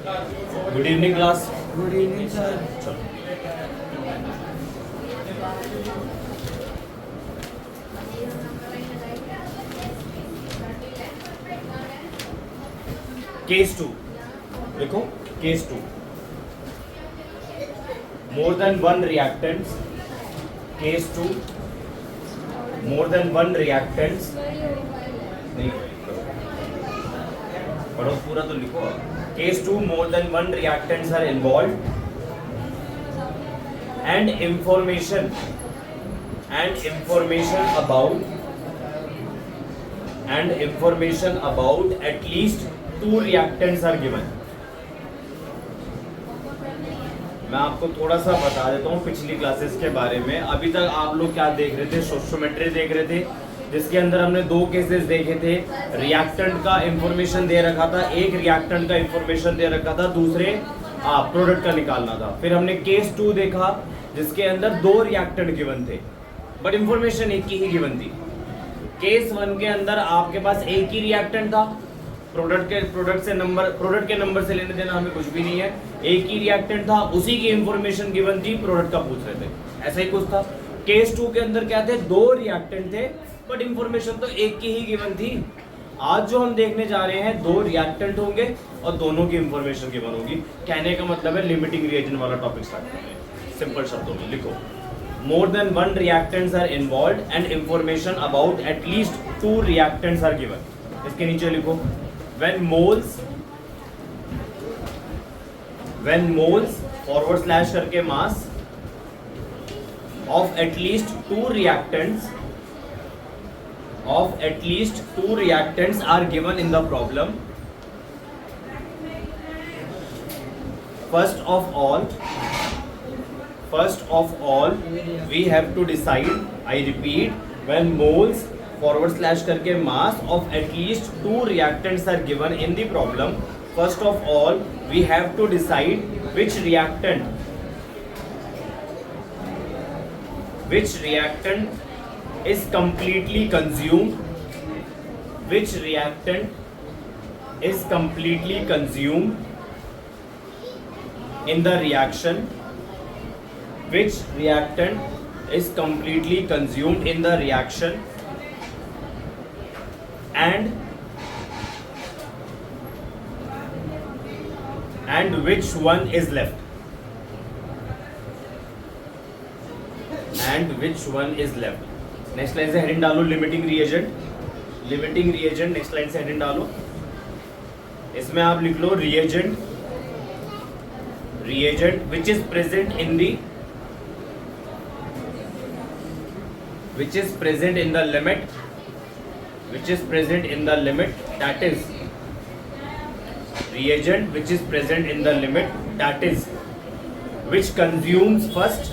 Good evening class. Good evening sir. चलो case 2 देखो। Case 2 more than one reactants. Case 2 more than one reactants. नहीं पढ़ो पूरा तो लिखो। Case 2 more than one reactants are involve and information about at least two reactants are given। मैं आपको थोड़ा सा बता देता हूँ पिछली क्लासेस के बारे में। अभी तक आप लोग क्या देख रहे थे? स्टोइकियोमेट्री देख रहे थे, जिसके अंदर हमने दो केसेस देखे थे। रिएक्टेंट का इंफॉर्मेशन दे रखा था, एक रिएक्टेंट का इंफॉर्मेशन दे रखा था, दूसरे प्रोडक्ट का निकालना था। फिर हमने केस 2 देखा जिसके अंदर दो रिएक्टेंट गिवन थे बट इंफॉर्मेशन एक की ही गिवन थी। केस 1 के अंदर आपके पास एक ही रिएक्टेंट था, प्रोडक्ट के नंबर से लेने देना हमें कुछ भी नहीं है। एक ही रिएक्टेंट था, उसी की इंफॉर्मेशन गिवन थी, प्रोडक्ट का पूछ रहे थे, ऐसा ही कुछ था। केस 2 के अंदर क्या थे? दो रिएक्टेंट थे बट इंफॉर्मेशन तो एक की ही गिवन थी। आज जो हम देखने जा रहे हैं दो रिएक्टेंट होंगे और दोनों की इंफॉर्मेशन गिवन होगी। कहने का मतलब है लिमिटिंग रिएजेंट वाला टॉपिक स्टार्ट करते हैं। सिंपल शब्दों में लिखो, more than one reactants are involved and information about at least two reactants are given. इसके नीचे लिखो, when moles फॉरवर्ड स्लैश करके mass of at least two reactants are given in the problem. First of all we have to decide, I repeat, when moles forward slash करके mass of at least two reactants are given in the problem, first of all we have to decide which reactant is completely consumed, in the reaction, which reactant is completely consumed in the reaction, and which one is left, next line से heading डालो limiting reagent. Next line से heading डालो। इसमें आप लिख लो reagent which is present in the limit, that is reagent which is present in the limit, that is which consumes first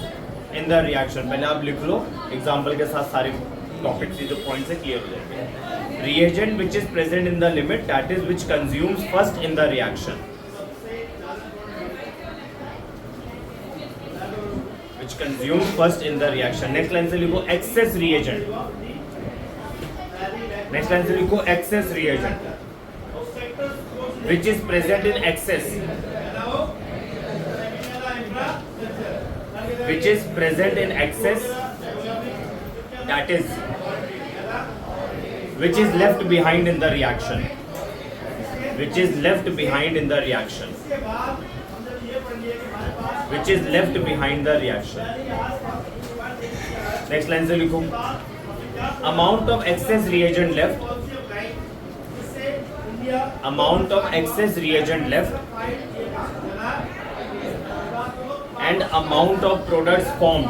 in the reaction। पहले आप लिख लो एग्जाम्पल के साथ, सारे टॉपिक से जो पॉइंट से क्लियर हो जाएंगे। reagent which is present in the limit, that is which consumes first in the reaction, next line से लिखो access reagent. which is present in excess, that is which is left behind in the reaction, next line से लिखो amount of excess reagent left and amount of products formed,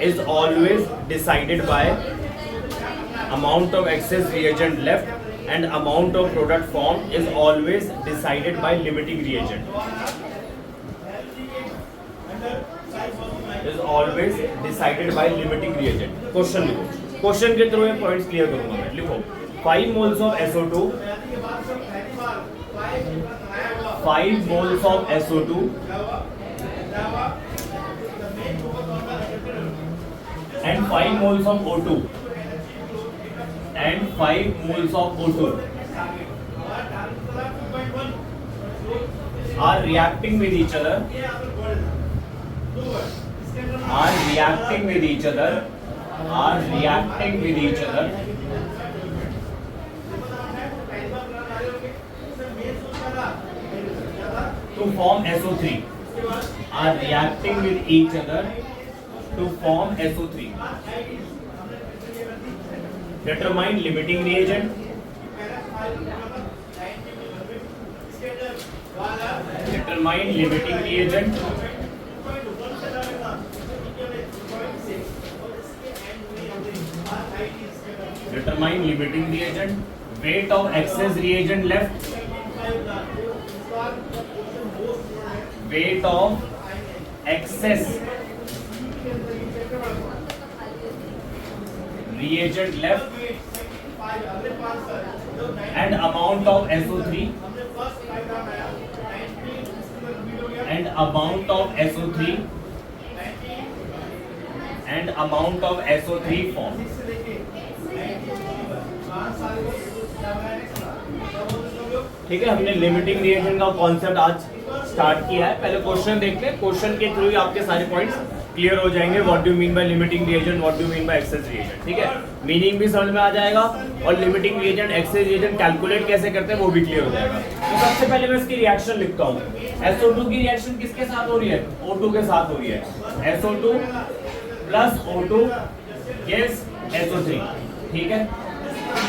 is always decided by amount of excess reagent left and amount of product formed is always decided by limiting reagent. Question लिखो, question के through ये points clear करूंगा मैं। लिखो 5 moles of SO2 and 5 moles of O2 and 5 moles of O2 are reacting with each other, to form SO3, are reacting with each other to form SO3. Determine limiting reagent. Determine limiting reagent. Determine limiting reagent. Weight of excess reagent left. Weight of excess reagent left and amount of SO3 and amount of SO3 and amount of SO3 formed. ठीक है, हमने limiting reaction का concept आज start किया है। पहले question देखते हैं, क्वेश्चन के थ्रू ही आपके सारे पॉइंट्स क्लियर हो जाएंगे। What do mean by limiting reagent, what do mean by excess reagent, ठीक है, मीनिंग भी समझ में आ जाएगा और limiting reagent access reagent calculate कैसे करते हैं वो भी क्लियर हो जाएगा। तो सबसे पहले मैं इसकी रिएक्शन लिखता हूँ। SO2 की रिएक्शन किसके साथ हो रही है? O2 के साथ हो रही है। SO2 plus O2 gives SO3, ठीक है,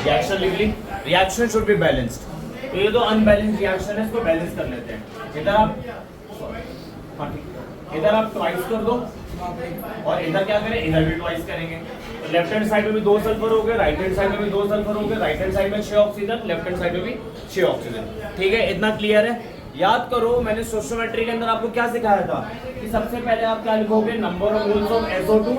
रिएक्शन लिख ली। रिएक्शन शुड बी बैलेंस्ड, तो ये तो अनबैलेंस रिएक्शन है, इसको बैलेंस कर लेते हैं। इधर आप इधर आप ट्वाइस कर दो और इधर क्या करें, इधर भी ट्वाइस करेंगे। तो लेफ्ट हैंड साइड में भी 2 सल्फर हो गए, राइट हैंड साइड में भी 2 सल्फर हो गए। राइट हैंड साइड में 6 ऑक्सीजन, लेफ्ट हैंड साइड में भी 6 ऑक्सीजन, ठीक है, इतना क्लियर है। याद करो मैंने स्टोइकियोमेट्री के अंदर आपको क्या सिखाया था कि सबसे पहले आप क्या लिखोगे, number of moles of SO2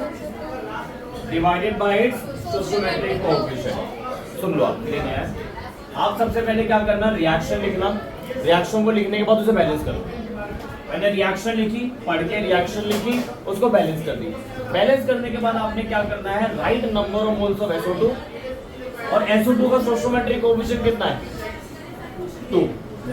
divided by its stoichiometric coefficient. सुन लो आप सबसे पहले क्या करना, रिएक्शन लिखना, रिएक्शन को लिखने के बाद उसे बैलेंस करो। मैंने रिएक्शन लिखी, पढ़ के रिएक्शन लिखी, उसको बैलेंस कर दी। बैलेंस करने के बाद आपने क्या करना है, right number of moles of SO2 और SO2 का स्टोइकियोमेट्रिक कोएफिशिएंट कितना है, 2।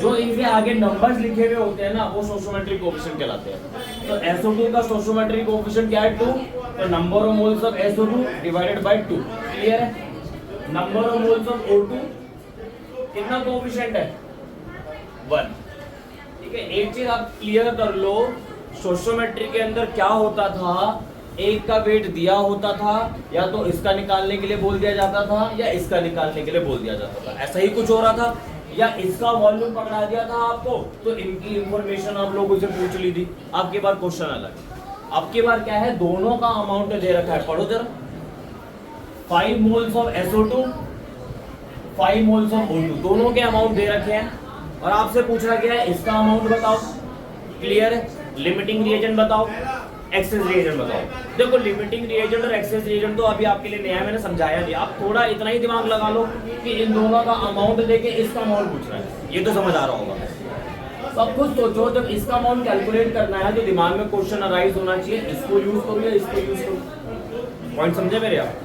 जो इनके आगे नंबर्स लिखे हुए होते हैं ना वो स्टोइकियोमेट्रिक कोएफिशिएंट कहलाते हैं। तो SO2 का स्टोइकियोमेट्रिक कोएफिशिएंट क्या है, 2। तो number of moles of SO2 divided by 2, clear है। Number of moles of O2 कितना कोएफिशिएंट है, 1, ठीक है। एक चीज आप क्लियर कर लो, स्टोइकियोमेट्री के अंदर क्या होता था, एक का वेट दिया होता था, या तो इसका निकालने के लिए बोल दिया जाता था या इसका निकालने के लिए बोल दिया जाता था, ऐसा ही कुछ हो रहा था, या इसका वॉल्यूम पकड़ा दिया था आपको तो इनकी इंफॉर्मेशन आप लोगों से पूछ ली थी। आपके बार क्वेश्चन अलग, आपके बार क्या है, दोनों का अमाउंट दे रखा है, पढ़ो जरा। 5 moles of SO2, 5 moles of O2, दोनों के अमाउंट दे रखे हैं और आपसे पूछा गया है इसका अमाउंट बताओ, क्लियर है। लिमिटिंग रिएजेंट बताओ, एक्सेस रिएजेंट बताओ। देखो लिमिटिंग रिएजेंट और एक्सेस रिएजेंट तो अभी आपके लिए नया मैंने समझाया नहीं, आप थोड़ा इतना ही दिमाग लगा लो कि इन दोनों का अमाउंट देके इसका अमाउंट पूछ रहा है, ये तो समझ आ रहा होगा। तो अब खुद सोचो, जब इसका अमाउंट कैलकुलेट करना है तो दिमाग में क्वेश्चन अराइज होना चाहिए, इसको यूज करो या इसको यूज करो। पॉइंट समझे मेरे आप?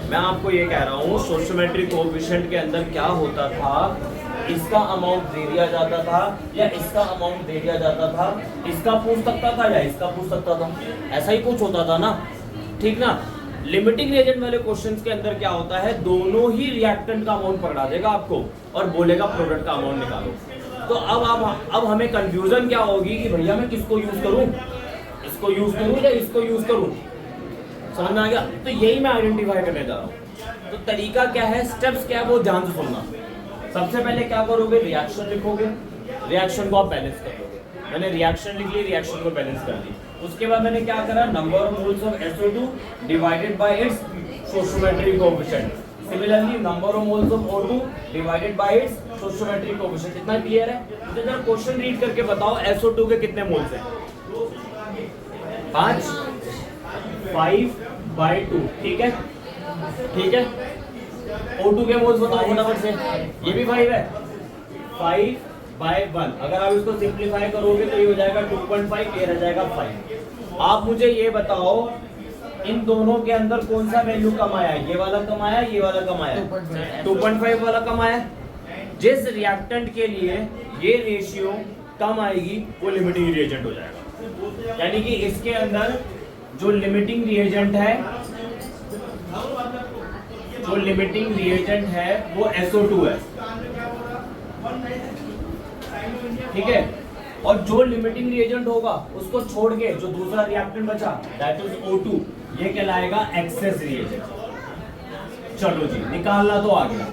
मैं आपको ये कह रहा हूँ स्टोइकियोमेट्रिक कोएफिशिएंट के अंदर क्या होता था, इसका अमाउंट दे दिया जाता था या इसका अमाउंट दे दिया जाता था, इसका पूछ सकता था या इसका पूछ सकता था, ऐसा ही कुछ होता था ना, ठीक ना। लिमिटिंग रिएजेंट वाले क्वेश्चंस के अंदर क्या होता है, दोनों ही रिएक्टेंट का अमाउंट पकड़ा देगा आपको और बोलेगा प्रोडक्ट का अमाउंट निकालो। तो अब हमें कंफ्यूजन क्या होगी कि भैया मैं किसको यूज करूं, इसको यूज करूं या इसको यूज करूं, समझ में आ गया? तो यही मैं आइडेंटिफाई करने जा रहा हूँ। तो तरीका क्या है, स्टेप्स क्या है, वो ध्यान से सुनना। सबसे पहले क्या करोगे, रिएक्शन लिखोगे, रिएक्शन को आप बैलेंस कर दोगे। मैंने रिएक्शन लिख ली, रिएक्शन को बैलेंस कर दी। उसके बाद मैंने क्या करा, number of moles of SO2 divided by its stoichiometric coefficient. Similarly number of moles of O2 divided by its stoichiometric coefficient. इतना क्लियर है? तो जरा क्वेश्चन रीड करके बताओ, SO2 के कितने मोल्स हैं? 5, 5/2, ठीक है, ठीक है। O2 के मोल्स बताओ फटाफट से, ये भी 5 है, 5/1। अगर आप इसको सिंप्लीफाई करोगे तो ये हो जाएगा 2.5, ये रह जाएगा 5। आप मुझे ये बताओ इन दोनों के अंदर कौन सा वैल्यू कम आया? ये वाला कम आया, ये वाला कम आया, 2.5 वाला कम आया। जिस रिएक्टेंट के लिए ये रेशियो कम आएगी वो लिमिटिंग रिएजेंट हो जाएगा। यानी कि इसके अंदर जो लिमिटिंग रिएजेंट है, जो लिमिटिंग रिएजेंट है वो SO2 है, ठीक है। और जो लिमिटिंग रिएजेंट होगा उसको छोड़ के जो दूसरा रिएक्टेंट बचा दैट इज O2, ये कहलाएगा एक्सेस रिएजेंट। चलो जी, निकालना तो आ गया,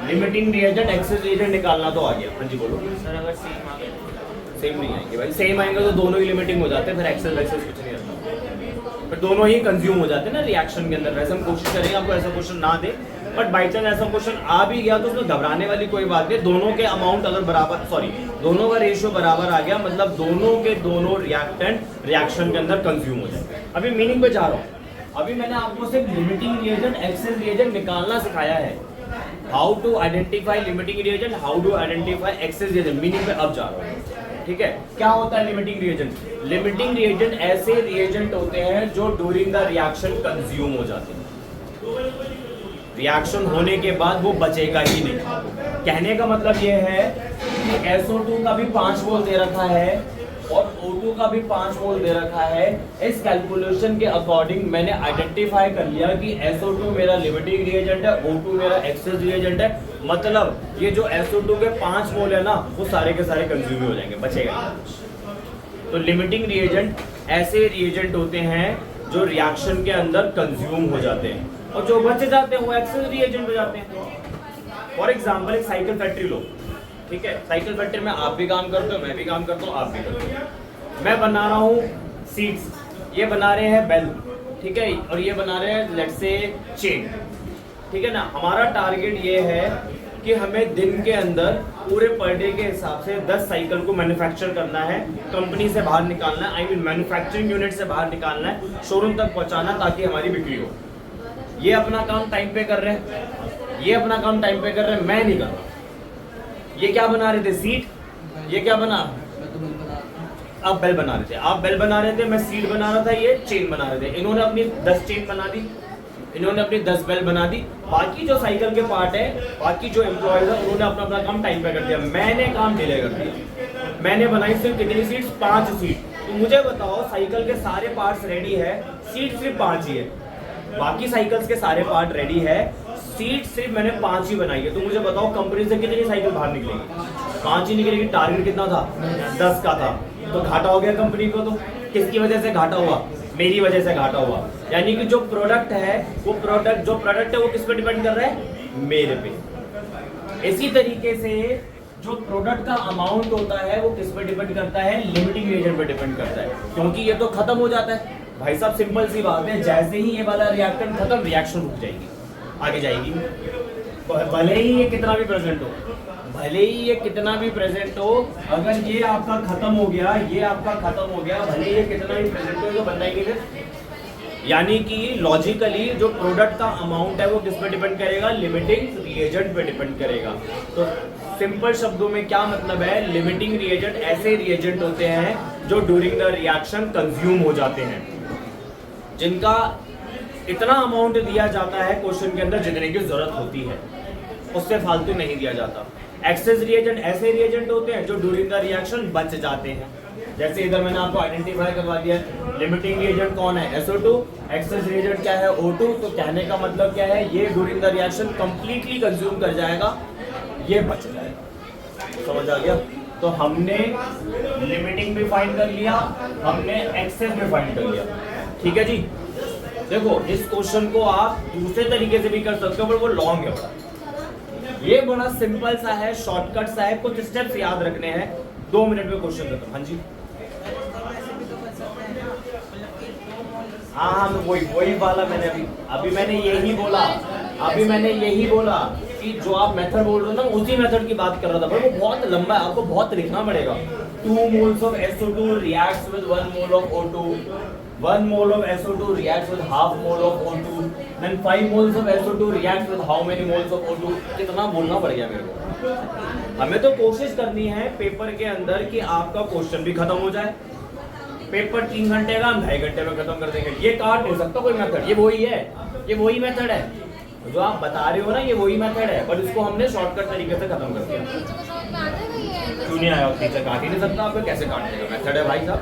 लिमिटिंग रिएजेंट एक्सेस रिएजेंट निकालना तो आ गया। हाँ जी बोलो सर। अगर सेम आ गया सेम नहीं आएंगे भाई, सेम आएंगे तो दोनों ही लिमिटिंग हो जाते हैं, फिर एक्सेस वैक्सेस कुछ नहीं रहता, फिर दोनों ही कंज्यूम हो जाते हैं ना रिएक्शन के अंदर। वैसे हम कोशिश करेंगे आपको ऐसा क्वेश्चन ना दे, बट बाई चांस ऐसा क्वेश्चन आ भी गया तो उसमें घबराने वाली कोई बात नहीं। दोनों के अमाउंट अगर बराबर, सॉरी दोनों का रेशियो बराबर आ गया मतलब दोनों के दोनों रिएक्टेंट रिएक्शन के अंदर कंज्यूम हो जाए। अभी मीनिंग पे जा रहा हूँ, अभी मैंने आपको सिर्फ लिमिटिंग रिएजेंट एक्सेस रिएजेंट निकालना सिखाया है, how to identify limiting reagent, how to identify excess reagent. Meaning पे अब जा रहा हूँ, ठीक है। क्या होता है लिमिटिंग रिएजेंट? लिमिटिंग रिएजेंट ऐसे रिएजेंट होते हैं जो ड्यूरिंग द रिएक्शन कंज्यूम हो जाते हैं, रिएक्शन होने के बाद वो बचेगा ही नहीं। कहने का मतलब ये है कि SO2 का भी 5 मोल दे रखा है और O2 का भी 5 मोल दे रखा है। इस कैलकुलेशन के अकॉर्डिंग मैंने आइडेंटिफाई कर लिया कि SO2 मेरा लिमिटिंग रिएजेंट है, O2 मेरा एक्सेस रिएजेंट है। मतलब ये जो SO2 के 5 मोल है ना वो सारे के सारे कंज्यूम हो जाएंगे, बचेगा। तो लिमिटिंग रिएजेंट ऐसे रिएजेंट होते हैं जो रिएक्शन के अंदर कंज्यूम हो जाते हैं, और जो बच जाते हैं वो एक्सेस रिएजेंट हो जाते हैं। फॉर एग्जाम्पल एक साइकिल फैक्ट्री लो, ठीक है। साइकिल फैक्ट्री में आप भी काम करते हो, मैं भी काम करता हूँ, आप भी करते हो। मैं बना रहा हूँ सीट्स, ये बना रहे हैं बेल, ठीक है, और ये बना रहे हैं लेट्स से चेन, ठीक है ना। हमारा टारगेट ये है कि हमें दिन के अंदर पूरे पर डे के हिसाब से 10 साइकिल को मैन्युफैक्चर करना है, कंपनी से बाहर निकालना है, आई मीन मैन्युफैक्चरिंग यूनिट से बाहर निकालना है, शोरूम तक पहुंचाना ताकि हमारी बिक्री हो। ये अपना काम टाइम पे कर रहे हैं, ये अपना काम टाइम पे कर रहे हैं, मैं नहीं कर रहा। ये क्या बना रहे थे? सीट। ये क्या बना? आप बेल बना रहे थे, आप बेल बना रहे थे, मैं सीट बना रहा था, ये चेन बना रहे थे। इन्होंने अपनी 10 चेन बना दी, इन्होंने अपनी 10 बेल बना दी। बाकी जो साइकिल के पार्ट है, बाकी जो एम्प्लॉयज है, उन्होंने अपना अपना काम टाइम पे कर दिया, मैंने काम डिले कर दिया। मैंने बनाई सिर्फ कितनी सीट्स? 5 सीट। तो मुझे बताओ साइकिल के सारे पार्ट्स रेडी है, सीट सिर्फ 5 ही है, बाकी साइकिल्स के सारे पार्ट रेडी है, सीट सिर्फ मैंने 5 ही बनाई है। तो मुझे बताओ कंपनी से कितनी साइकिल बाहर निकलेगी? 5 ही निकलेगी। टारगेट कितना था? 10 का था। तो घाटा हो गया कंपनी को। तो किसकी वजह से घाटा हुआ? मेरी वजह से घाटा हुआ। यानी कि जो प्रोडक्ट है वो जो प्रोडक्ट है वो किस पे डिपेंड कर रहा है? मेरे पे। इसी तरीके से जो प्रोडक्ट का अमाउंट होता है वो किस पे डिपेंड करता है? लिमिटिंग रिएजेंट पे डिपेंड करता है, क्योंकि ये तो खत्म हो जाता है भाई साहब। सिंपल सी बात है, जैसे ही ये वाला रिएक्टेंट खत्म, रिएक्शन रुक जाएगी, आगे जाएगी। भले ही ये कितना भी प्रेजेंट हो, भले ही ये कितना भी प्रेजेंट हो, अगर ये आपका खत्म हो गया, ये आपका खत्म हो गया, भले ये कितना भी प्रेजेंट हो, तो बनना ही नहीं। यानी कि लॉजिकली जो प्रोडक्ट का अमाउंट है वो किस पे डिपेंड करेगा? लिमिटिंग रिएजेंट पे डिपेंड करेगा। तो सिंपल शब्दों में क्या मतलब है? लिमिटिंग रिएजेंट ऐसे रिएजेंट होते हैं जो ड्यूरिंग द रिएक्शन कंज्यूम हो जाते हैं, जिनका इतना अमाउंट दिया जाता है क्वेश्चन के अंदर जितने की जरूरत होती है, उससे फालतू नहीं दिया जाता। एक्सेस रिएजेंट ऐसे रिएजेंट होते हैं जो ड्यूरिंग द रिएक्शन बच जाते हैं। जैसे इधर मैंने आपको आइडेंटिफाई करवा दिया, लिमिटिंग रिएजेंट कौन है? SO2। एक्सेस रिएजेंट क्या है? O2। तो कहने का मतलब क्या है? ये during the reaction completely consume कर जाएगा, ये बच जाएगा। समझ आ गया? तो हमने लिमिटिंग भी फाइंड कर लिया, हमने एक्सेस भी फाइंड कर लिया, ठीक है जी। देखो इस क्वेश्चन को आप दूसरे तरीके से भी कर सकते हो, पर वो लॉन्ग है बड़ा। ये बड़ा सिंपल सा है, शॉर्टकट सा है, कुछ स्टेप्स याद रखने हैं, 2 मिनट में क्वेश्चन खत्म। हाँ जी, हाँ वही वाला मैंने अभी मैंने यही बोला कि जो आप मेथड बोल रहे हो ना, उसी मेथड की बात कर रहा था, पर वो बहुत लंबा है, आपको बहुत लिखना पड़ेगा। 2 moles of SO2 reacts with 1 mole of O2, 1 mole of SO2 reacts with half mole of O2, then 5 moles of SO2 reacts with how many moles of O2? कितना बोलना पड़ गया मेरे को। हमें तो कोशिश करनी है पेपर के अंदर कि आपका क्वेश्चन भी खत्म हो जाए, पेपर 3 घंटे का हम 2.5 घंटे में खत्म कर देंगे। ये काट नहीं सकता कोई मेथड, ये वही है, ये वही मेथड है जो आप बता रहे हो ना, ये वही मेथड है, पर इसको हमने शॉर्टकट तरीके से खत्म कर दिया। क्यों नहीं आया? टीचर काट ही नहीं सकता आपको, कैसे काट देगा? मेथड है भाई साहब।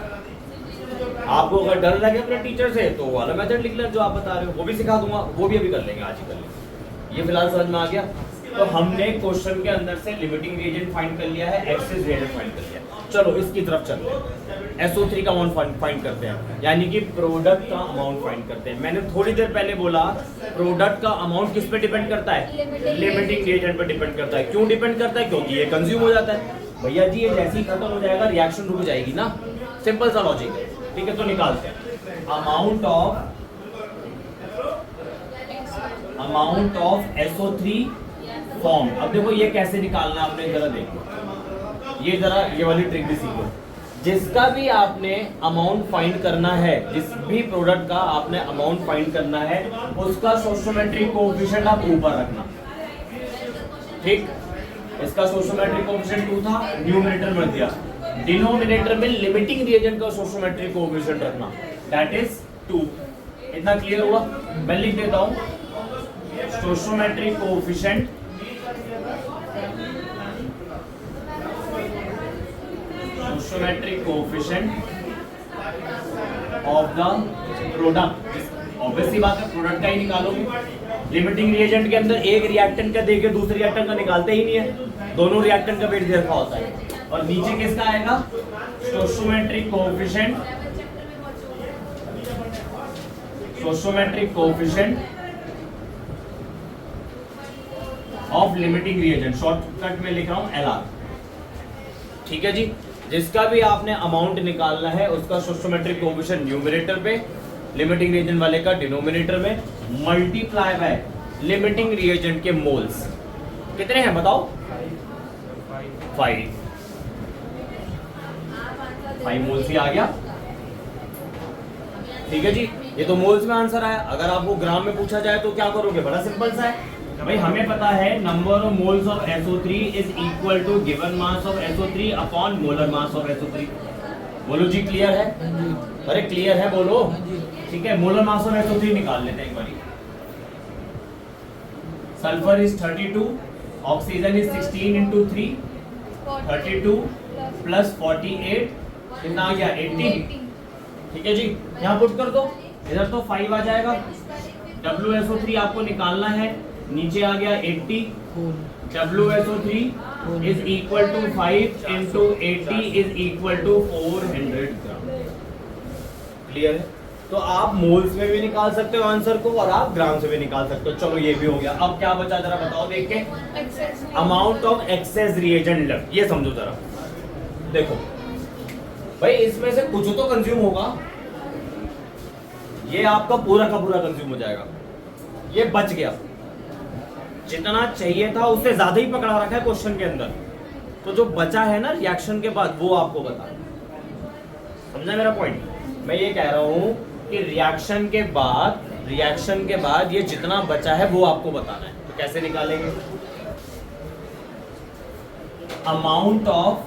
आपको अगर डर लगे अपने टीचर से तो वो वाला मेथड लिख लें जो आप बता रहे हो, वो भी सिखा दूंगा, वो भी अभी कर लेंगे, आज ही कर लेंगे। ये फिलहाल समझ में आ गया। तो हमने क्वेश्चन के अंदर से लिमिटिंग रिएजेंट फाइंड कर लिया है, एक्सेस रिएजेंट फाइंड कर लिया है। चलो इसकी तरफ चलते हैं, SO3 का अमाउंट फाइंड करते हैं, यानी कि प्रोडक्ट का अमाउंट फाइंड करते हैं। मैंने थोड़ी देर पहले बोला प्रोडक्ट का अमाउंट किस पे डिपेंड करता है? लिमिटिंग रिएजेंट पे डिपेंड करता है। क्यों डिपेंड करता है? क्योंकि ये कंज्यूम हो जाता है। भैया जी ये जैसे ही खत्म हो जाएगा रिएक्शन रुक जाएगी ना, सिंपल सा लॉजिक है। ठीक है, तो निकालते हैं अमाउंट ऑफ SO3 फॉर्म। अब देखो ये कैसे निकालना है आपने, जरा देखो, ये जरा ये वाली ट्रिक भी सीखो। जिसका भी आपने अमाउंट फाइंड करना है, जिस भी प्रोडक्ट का आपने अमाउंट फाइंड करना है, उसका सोशियोमेट्रिक कोएफिशिएंट आप ऊपर रखना। ठीक, इसका सोशियोमेट्रिक कोएफिशिएंट 2 था, न्यूमरेटर में दिया, डिनोमिनेटर में लिमिटिंग रिएजेंट का सोशियोमेट्रिक कोएफिशिएंट रखना, दैट इज 2। इतना क्लियर हुआ? मैं लिख देता हूं, sociometric coefficient of the product. Obviously बात है, प्रोडक्ट का ही निकालोगे। लिमिटिंग रिएजेंट के अंदर एक रिएक्टेंट का देके दूसरे रिएक्टेंट का निकालते ही नहीं है, दोनों रिएक्टेंट का वेट देखा होता है। और नीचे किसका आएगा? Stoichiometric coefficient of limiting reagent, shortcut में लिख रहा हूं LR। ठीक है जी, जिसका भी आपने अमाउंट निकालना है उसका स्टोइकोमेट्रिक कोएफिशिएंट न्यूमरेटर पे, लिमिटिंग रिएजेंट वाले का डिनोमिनेटर में, मल्टीप्लाई बाय लिमिटिंग रिएजेंट के मोल्स। कितने हैं बताओ? 5 मोल्स ही आ गया। ठीक है जी, ये तो मोल्स में आंसर आया। अगर आपको ग्राम में पूछा जाए तो क्या करोगे? बड़ा सिंपल सा है भाई, हमें पता है number of moles of SO3 is equal to given mass of SO3 upon molar mass of SO3। बोलो जी, क्लियर है? अरे क्लियर है बोलो। ठीक है, मोलर मास ऑफ SO3 निकाल लेते हैं एक बारी। Sulphur is 32, oxygen is 16 into 3, 32 plus 48 कितना आ गया? 80। ठीक है जी, यहाँ पुट कर दो, इधर तो 5 आ जाएगा। WSO3 आपको निकालना है, नीचे आ गया 80। WSO3 is equal to 5 into 80 is equal to 400 gram. Clear है? तो आप मोल्स में भी निकाल सकते हो आंसर को और आप ग्राम से भी निकाल सकते हो। चलो ये भी हो गया। अब क्या बचा जरा बताओ देख के? Amount of excess reagent left. ये समझो जरा, देखो भाई इसमें से कुछ तो कंज्यूम होगा, ये आपका पूरा का पूरा कंज्यूम हो जाएगा, ये बच गया। जितना चाहिए था उससे ज्यादा ही पकड़ा रखा है क्वेश्चन के अंदर, तो जो बचा है ना रिएक्शन के बाद वो आपको बता। समझा मेरा पॉइंट? मैं ये कह रहा हूं कि रिएक्शन के बाद ये जितना बचा है वो आपको बताना है। तो कैसे निकालेंगे? Amount of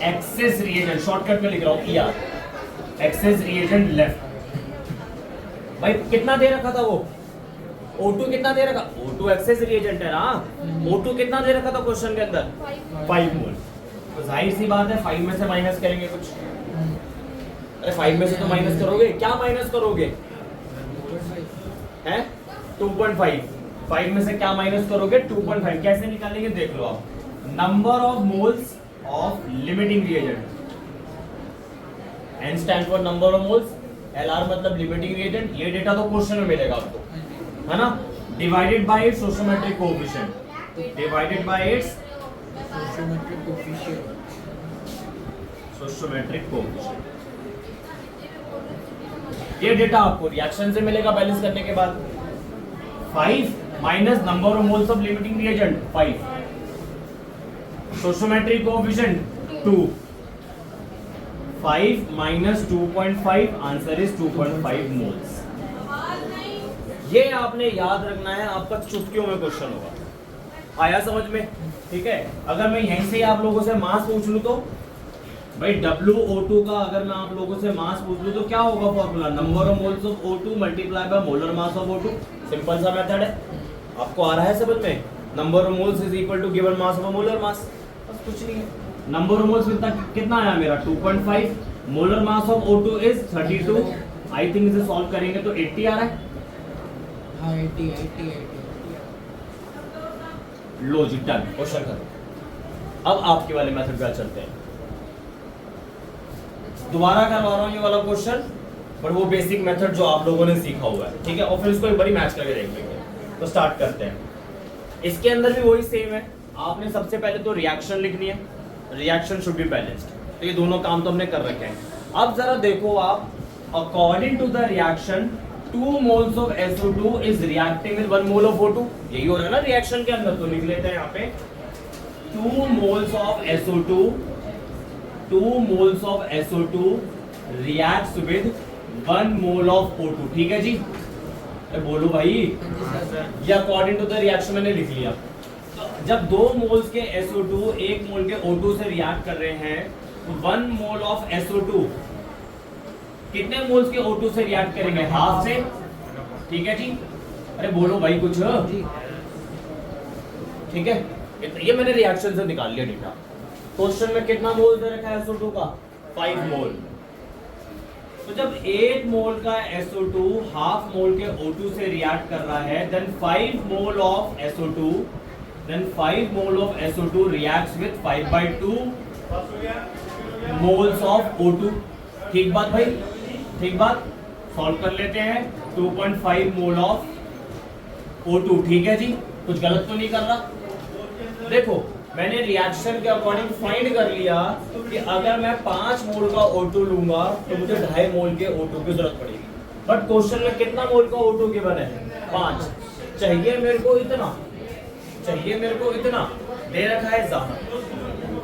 excess reagent, shortcut में लिख रहा हूं ER, एक्सेस रिएजेंट लेफ्ट। भाई कितना दे रखा था वो? O2 कितना दे रखा? O2 एक्सेस रिएजेंट है ना। O2 कितना दे रखा था क्वेश्चन के अंदर? 5 मोल। तो जाहिर सी बात है 5 में से माइनस करेंगे कुछ। अरे 5 में से तो माइनस करोगे, क्या माइनस करोगे? हैं 2.5। 5 में से क्या माइनस करोगे? 2.5। कैसे निकालेंगे देख लो आप। Number of moles of limiting reagent, N stand for number of moles, LR मतलब लिमिटिंग रिएजेंट। ये डेटा तो क्वेश्चन में मिलेगा आपको, है ना? Divided by it's sociometric coefficient, divided by it's sociometric coefficient. ये डेटा आपको रिएक्शन से मिलेगा बैलेंस करने के बाद। 5 minus number of moles of limiting reagent 5, sociometric coefficient 2, 5 minus 2.5 answer is 2.5 moles. ये आपने याद रखना है, आपका चुटकियों में क्वेश्चन होगा। आया समझ में? ठीक है, अगर मैं यहीं से आप लोगों से मास पूछ लूं तो भाई WO2 का अगर मैं आप लोगों से मास पूछ लूं तो क्या होगा formula, number of moles of O2 multiply by molar mass of O2। Simple सा मेथड है, आपको आ रहा है समझ में। Number of moles is equal to given mass of molar mass, बस कुछ नहीं है। नंबर ऑफ मोल्स कितना आया मेरा 2.5, molar mass of O2 is 32। I think इसे सॉल्व करेंगे तो 80 आ रहा है। हाँ 80। लो जी डन, क्वेश्चन खत्म। अब आपके वाले मेथड पे चलते हैं। दोबारा करवा रहा हूं ये वाला क्वेश्चन, पर वो बेसिक मेथड जो आप लोगों ने सीखा हुआ है, ठीक है, और फिर इसको एक बारी मैच करके देख लेंगे। तो स्टार्ट करते हैं। इसके अंदर भी वही सेम है, आपने सबसे पहले तो रिएक्शन लिखनी है, रिएक्शन शुड बी बैलेंस्ड। तो ये दोनों काम तो हमने कर रखे हैं। अब जरा देखो आप, according to the reaction 2 moles of SO2 is reacting with 1 mole of O2। यही हो रहा है ना रिएक्शन के अंदर, तो लिख लेते हैं यहाँ पे 2 moles of SO2, 2 moles of SO2 reacts with 1 mole of O2। ठीक है जी, अरे बोलो भाई, ये अकॉर्डिंग टू द रिएक्शन मैंने लिख लिया। जब 2 मोल्स के SO2 1 मोल के O2 से रिएक्ट कर रहे हैं, तो 1 मोल ऑफ SO2 कितने मोल्स के O2 से रिएक्ट करेंगे, हाफ से। ठीक है जी, अरे बोलो भाई कुछ, ठीक है। ये मैंने रिएक्शन से निकाल लिया डेटा। क्वेश्चन में कितना मोल दे रखा है SO2 का, 5 मोल। तो जब 8 मोल का SO2 हाफ मोल के O2 से रिएक्ट कर रहा है, then 5 mole of SO2 reacts with 5/2 moles of O2। ठीक बात भाई, ठीक बात। सॉल्व कर लेते हैं। 2.5 मोल ऑफ O2। ठीक है जी, कुछ गलत तो नहीं कर रहा। देखो मैंने रिएक्शन के अकॉर्डिंग फाइंड कर लिया कि अगर मैं 5 मोल का O2 लूंगा तो मुझे 2.5 मोल के O2 की जरूरत पड़ेगी। बट क्वेश्चन में कितना मोल का O2 गिवन है, 5। चाहिए मेरे को इतना, चाहिए मेरे को इतना, दे रखा है ज्यादा,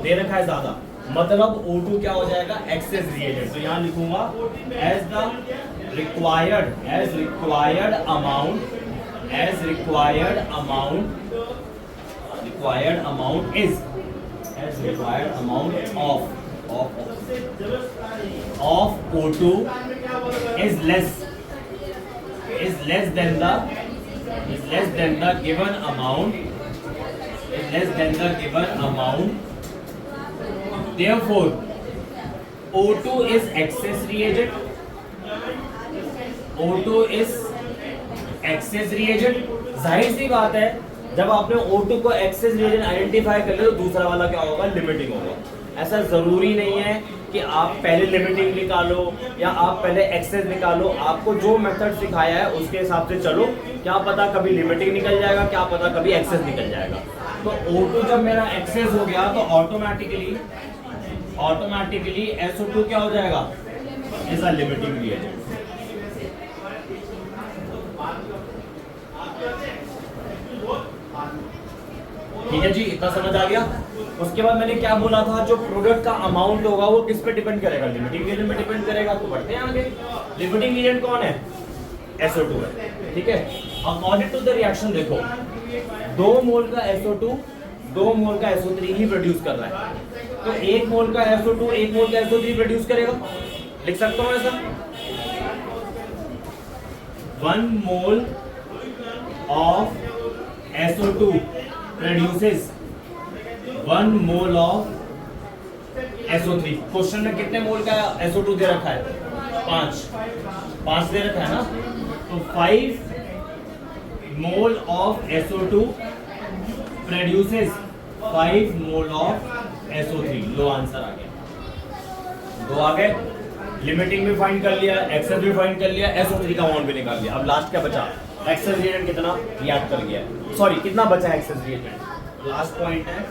दे रखा है ज्यादा, मतलब O2 क्या हो जाएगा, एक्सेस रिएजेंट। तो यहाँ लिखूंगा as the required amount is of O2 is less than the given amount, therefore O2 is excess reagent। जाहिर सी बात है, जब आपने O2 को एक्सेस रिएजेंट आइडेंटिफाई कर लिया तो दूसरा वाला क्या होगा, लिमिटिंग होगा। ऐसा जरूरी नहीं है कि आप पहले लिमिटिंग निकालो या आप पहले एक्सेस निकालो, आपको जो मेथड सिखाया है उसके हिसाब से चलो। क्या पता कभी लिमिटिंग निकल जाएगा, क्या पता कभी एक्सेस निकल जाएगा। तो O2 जब मेरा एक्सेस हो गया तो ऑटोमेटिकली SO2 क्या हो जाएगा, ऐसा लिमिटिंग रिएजेंट। ठीक है जी, इतना समझ आ गया। उसके बाद मैंने क्या बोला था, जो प्रोडक्ट का अमाउंट होगा वो किस पे डिपेंड करेगा, लिमिटिंग एजेंट पे डिपेंड करेगा। तो बढ़ते हैं आगे। लिमिटिंग एजेंट कौन है, SO2 है। ठीक है, अकॉर्डिंग टू द रिएक्शन देखो 2 मोल का SO2 2 मोल का SO3 ही प्रोड्यूस कर रहा है, तो 1 मोल का SO2 1 मोल का SO3 प्रोड्यूस करेगा। लिख सकता हूं ऐसा, 1 मोल of SO2 produces 1 mole of SO3। Question में कितने मोल का SO2 दे रखा है, 5 दे रखा है ना, तो 5 mole of SO2 produces 5 mole of SO3। लो आंसर आ गया, 2 आ गए। लिमिटिंग भी फाइंड कर लिया, एक्सेस भी फाइंड कर लिया, SO3 का अमाउंट भी निकाल लिया। अब लास्ट क्या बचा, एक्सेस रिएजेंट कितना रिएक्ट कर गया, सॉरी कितना बचा है एक्सेस रिएजेंट। लास्ट पॉइंट है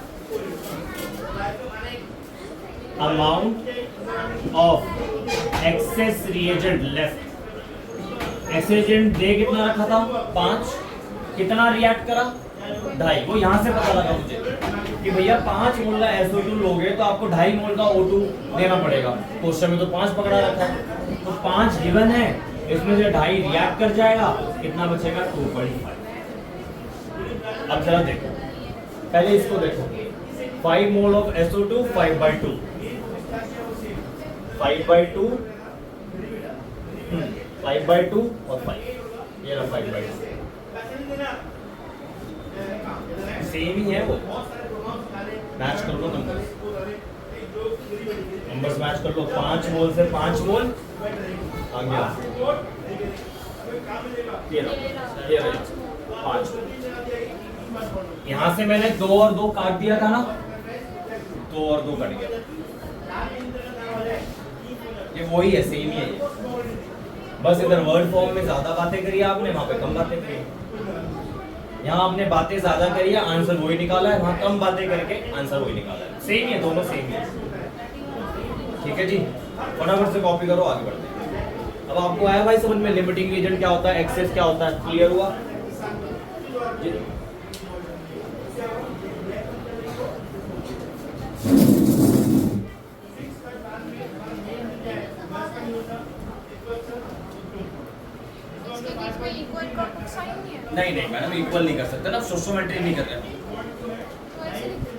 amount of excess reagent left. Excess reagent दे कितना रखा था, 5, कितना रिएक्ट करा, 2.5। वो यहां से पता लगा मुझे कि भैया 5 मोल का SO2 लोगे तो आपको 2.5 मोल का O2 देना पड़ेगा। क्वेश्चन में तो 5 पकड़ा रखा है, तो 5 गिवन है, इसमें से 2.5 रिएक्ट कर जाएगा, कितना बचेगा, 2.5। अब जरा देखो, पहले इसको देखो, 5 मोल ऑफ SO2 5/2, 5/2, 5/2 और 5, ये रहा 5/2, सेम ही है वो। मैच कर लो नंबर्स मैच कर लो। 5 मोल से 5 मोल आ गया, ये रहा 5। यहाँ से मैंने 2 और 2 काट दिया था ना, 2 और 2 कट गया। ये वही है, सेम ही है ये। बस इधर वर्ड फॉर्म में ज्यादा बातें करी आपने, वहां पे कम बातें करी। यहाँ आपने बातें ज्यादा करी है, आंसर वही निकाला है, वहां कम बातें करके आंसर वही निकाला है। सेम ही है, दोनों सेम ही है। ठीक है जी, फटाफट से कॉपी करो, आगे बढ़ते हैं। अब आपको आया भाई समझ में लिमिटिंग रीजन क्या होता है, एक्सेस क्या होता है, क्लियर हुआ जी? नहीं नहीं मैडम, इक्वल नहीं कर सकते ना, सोशियोमेट्री नहीं कर रहे।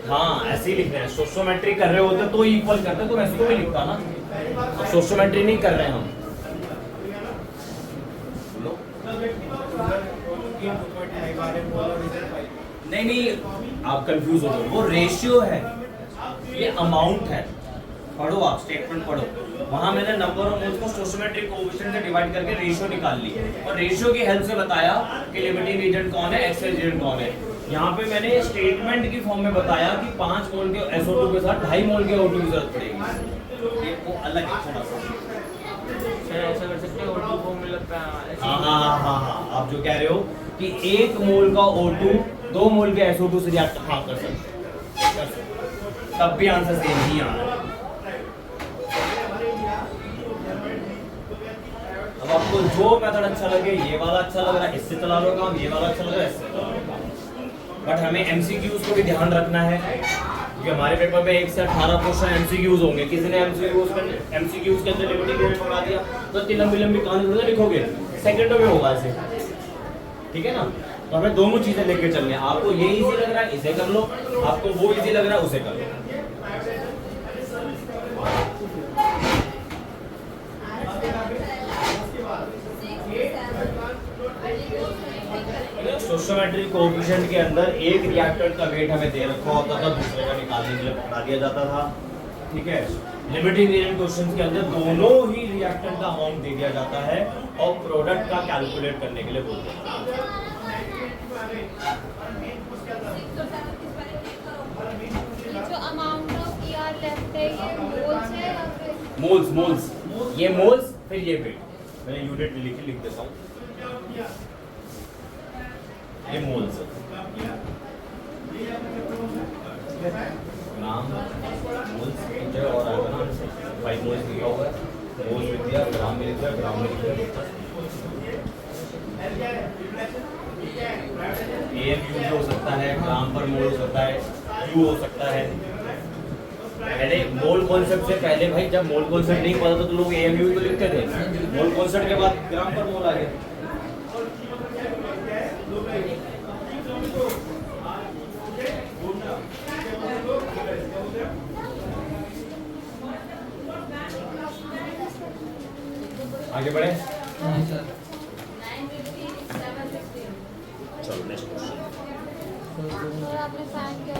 हाँ ऐसे ही लिख रहे हैं, सोशियोमेट्री कर रहे होते तो इक्वल करते, तो ऐसे तो भी लिखता ना। सोशियोमेट्री नहीं कर रहे हैं हम। नहीं नहीं, आप कंफ्यूज हो गए, वो रेशियो है, ये अमाउंट है। पढ़ो आप, स्टेटमेंट पढ़ो। वहां मैंने नंबर और मोल्स को स्टोइकोमेट्रिक कोएफिशिएंट से डिवाइड करके रेशियो निकाल ली, और रेशियो की हेल्प से बताया कि लिमिटिंग रीजन कौन है, एक्सेस रीजन कौन है। यहाँ पे मैंने स्टेटमेंट की फॉर्म में बताया कि 5 मोल के SO2 के साथ 2.5 मोल के O2 की जरूरत पड़ेगी। ये वो अलग है थोड़ा सा। ऐसा कर सकते हैं, O2 को मिल लगता है। हाँ, आप जो कह रहे हो कि 1 मोल का O2 2 मोल के SO2 से रिएक्ट हाँ कर सकते, तब भी आंसर सेम ही आ रहा है। अब आपको जो मेथड अच्छा लगे, ये वाला अच्छा लग रहा है इससे चला लो काम, ये वाला अच्छा लग रहा है इससे चला लो काम। बट हमें MCQs को भी ध्यान रखना है, क्योंकि हमारे पेपर में 1 से 18 क्वेश्चन MCQs होंगे। किसी ने MCQs के अंदर लिमिटिंग रीजन पढ़ा दिया तो इतनी लंबी लंबी कहानी थोड़ी लिखोगे, सेकंडों में होगा ऐसे। ठीक है ना, तो हमें दोनों चीजें लेके चलनी है। आपको ये इजी लग रहा है इसे कर लो, आपको वो इजी लग रहा है उसे कर लो। स्टोइकोमेट्रिक कोएफिशिएंट के अंदर एक रिएक्टेंट का वेट हमें दे रखा होता था, दूसरे का निकालने के लिए पढ़ा दिया जाता था। ठीक है, लिमिटिंग रीजन क्वेश्चंस के अंदर दोनों ही रिएक्टेंट का अमाउंट दे दिया जाता है और प्रोडक्ट का कैलकुलेट करने के लिए बोलते हैं। जो अमाउंट ऑफ ER लेफ्ट है, ये मोल्स है या फिर मोल्स, ये मोल्स, फिर ये वेट। मैंने यूनिट लिख देता हूँ, ये मोल्स ग्राम मोल्स और आएगा ना 5 मोल्स लिखा होगा, मोल्स लिख दिया, ग्राम में लिख दिया, ग्राम में लिख दिया। AMU हो सकता है, ग्राम पर मोल हो सकता है, U हो सकता है। पहले मोल कॉन्सेप्ट से पहले भाई जब मोल कॉन्सेप्ट नहीं पता था तो लोग AMU तो लिखते थे, मोल कॉन्सेप्ट के बाद ग्राम पर मोल आ गया। आगे बढ़े, चलो नेक्स्ट क्वेश्चन। और आपने फाइंड किया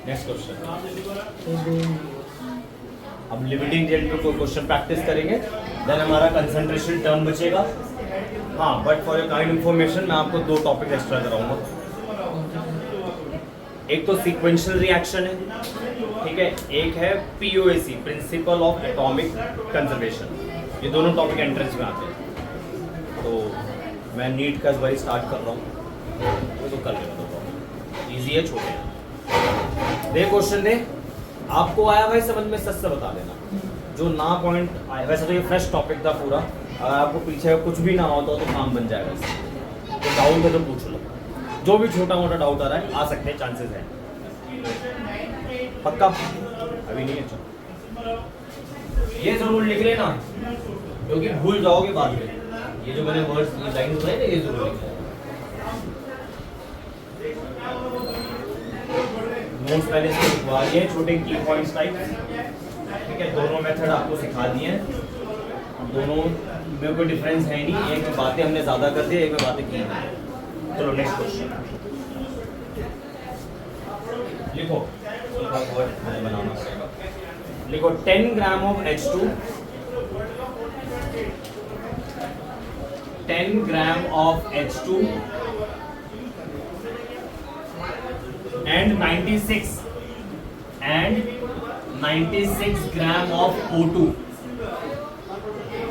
नेक्स्ट क्वेश्चन। अब लिमिटिंग रीजन पे कोई क्वेश्चन प्रैक्टिस करेंगे, देन हमारा कंसंट्रेशन टर्म बचेगा। हाँ, but for your kind information मैं आपको 2 टॉपिक एक्स्ट्रा कराऊंगा। एक तो सीक्वेंशियल रिएक्शन है, ठीक है, एक है POAC, principle of atomic conservation. ये दोनों टॉपिक एंट्रेंस में आते हैं, तो मैं नीट का इस बार स्टार्ट कर रहा हूँ, तो कर लेना दो। ईजी है, छोटे हैं। दे क्वेश्चन दे, आपको आया भाई समझ में सच से बता देना, जो ना पॉइंट आया। वैसे तो ये फ्रेश टॉपिक था पूरा, अगर आपको पीछे कुछ भी ना होता तो काम बन जाएगा इससे। तो डाउट है तो पूछ लो, जो भी छोटा मोटा डाउट आ रहा है, आ सकते हैं, चांसेस है। पक्का अभी नहीं है, चलो ये जरूर लिख लेना, क्योंकि भूल जाओगे बाद में। ये जो मैंने वर्ड्स ये लाइन बताई ना, ये जरूर लिख लेना। नोट्स पहले से लिखवा दिए छोटे की पॉइंट्स टाइप, ठीक है। दोनों मेथड आपको सिखा दिए हैं, दोनों में कोई डिफरेंस है नहीं, एक में बातें हमने ज़्यादा कर दी, एक में बातें की नहीं। चलो नेक्स्ट क्वेश्चन लिखो, बनाना पड़ेगा। लिखो 10 gram of H2, 10 gram of H2 and 96 gram of O2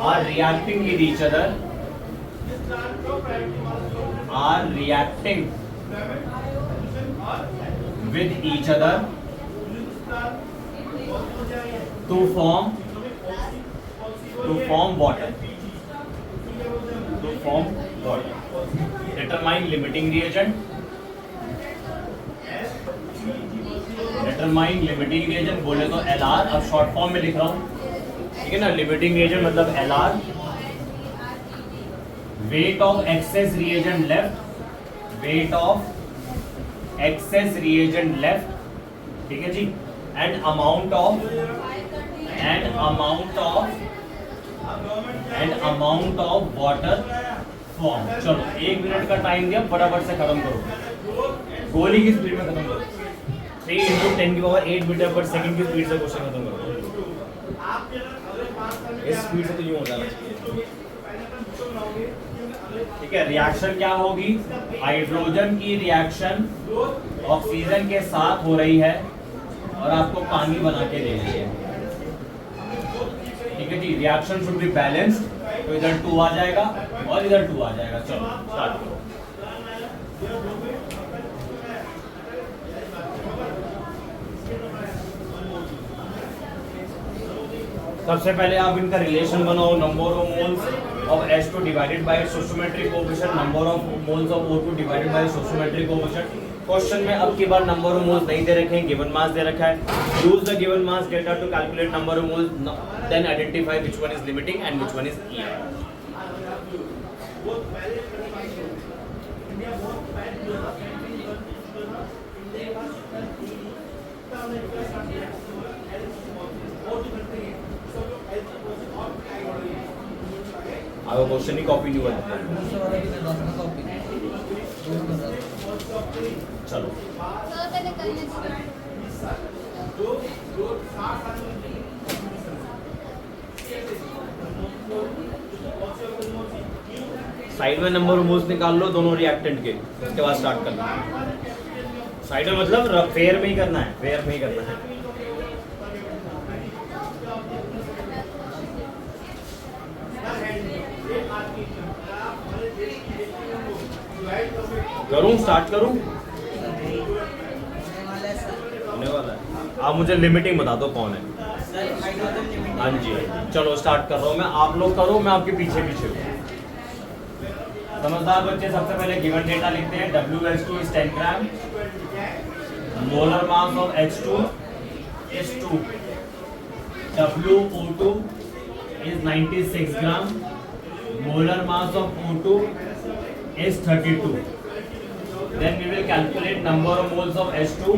are reacting with each other, to form water. Determine limiting reagent. बोले तो LR, अब शॉर्ट फॉर्म में लिख रहा हूँ, ठीक है ना। लिमिटिंग रिएजेंट मतलब LR, weight of excess reagent left, ठीक है जी, and amount of water form. चलो 1 मिनट का टाइम दिया, फटाफट से खत्म करो, गोली की स्पीड में खत्म करो, 3 × 10⁸ मीटर पर सेकंड की स्पीड से क्वेश्चन खत्म करो। इस स्पीड से तो यूं हो जाना चाहिए, ठीक है। रिएक्शन क्या होगी, हाइड्रोजन की रिएक्शन ऑक्सीजन के साथ हो रही है और आपको पानी बना के दे रही है, ठीक है जी। रिएक्शन शुड बी बैलेंस्ड, तो इधर 2 आ जाएगा और इधर 2 आ जाएगा। चलो स्टार्ट करो। सबसे पहले आप इनका रिलेशन बनाओ, number of moles of H2 divided by stoichiometric coefficient, number of moles of O2 divided by stoichiometric coefficient. Question में अब की बार नंबर ऑफ मोल्स नहीं दे रखे हैं, गिवन मास दे रखा है। Use the given mass data to calculate number of moles, then identify which one is limiting and which one is year. अब क्वेश्चन ही कॉपी नहीं हुआ था, चलो पहले करने दो। साइड में नंबर ऑफ मोल्स निकाल लो दोनों रिएक्टेंट के, उसके बाद स्टार्ट करना। साइड में मतलब फेयर में ही करना है, फेयर में ही करना है। करूं, स्टार्ट करूं, होने वाला है। आप मुझे लिमिटिंग बता दो कौन है। हाँ जी, चलो स्टार्ट कर रहा हूँ मैं, आप लोग करो, मैं आपके पीछे पीछे हूँ। समझदार बच्चे सबसे पहले गिवन डेटा लिखते हैं। WH2 is 10 gram, molar mass of H2 is 2, WO2 is 96 gram, molar mass of O2 is 32. Then we will calculate number of moles of H2,